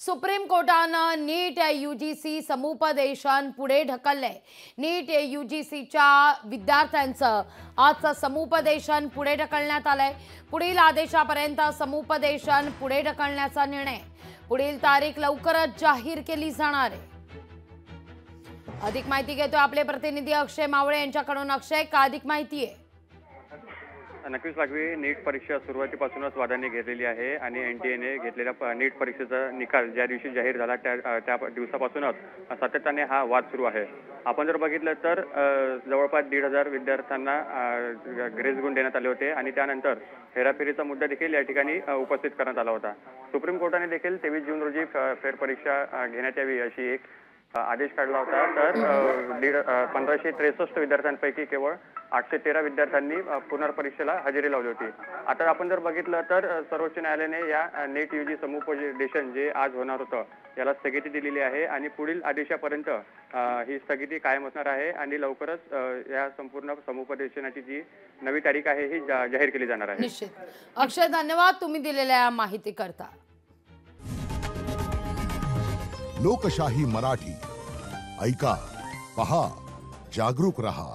Supreme कोर्टानं नीट UGC समुपदेशन पुढे ढकलले। नीट यूजीसीच्या विद्यार्थ्यांचं आजचं समुपदेशन पुढे ढकलण्यात आलंय। पुढील आदेशापर्यंत समुपदेशन पुढे ढकलण्याचा निर्णय। पुढील तारीख लवकरच जाहीर केली जाणार आहे। अधिक माहिती घेतो आपले प्रतिनिधी अक्षय मावळे यांच्याकडून। अक्षय, का अधिक माहिती आहे? नक्कीच लागवी नीट परीक्षा सुरुवातीपासूनच वादाने घेतलेली आहे आणि एनटीएने घेतलेल्या नीट परीक्षेचा निकाल ज्या दिवशी जाहीर झाला त्या दिवसापासूनच सातत्याने हा वाद सुरू आहे। आपण जर बघितलं तर जवळपास 1,500 विद्यार्थ्यांना ग्रेस गुण देण्यात आले होते आणि त्यानंतर हेराफेरीचा मुद्दा देखील या ठिकाणी उपस्थित करण्यात आला होता। सुप्रीम कोर्टाने देखील 23 जून रोजी फेरपरीक्षा घेण्यात यावी अशी एक आदेश काढला होता। तर 1563 विद्यार्थ्यांपैकी केवळ 813 विद्यार्थ्यांनी पुनर्परीक्षेला हजेरी लावली होती। आता आपण जर बघितलं तर सर्वोच्च न्यायालयाने या नीट यूजी समुपदेशन जे आज होणार होतं याला स्थगिती दिलेली आहे आणि पुढील आदेशापर्यंत ही स्थगिती कायम असणार आहे आणि लवकरच या संपूर्ण समुपदेशनाची जी नवी तारीख आहे ही जाहीर केली जाणार आहे। निश्चित। अक्षय, धन्यवाद तुम्ही दिलेल्या माहिती करता। लोकशाही मराठी ऐका, पहा, जागरूक रहा।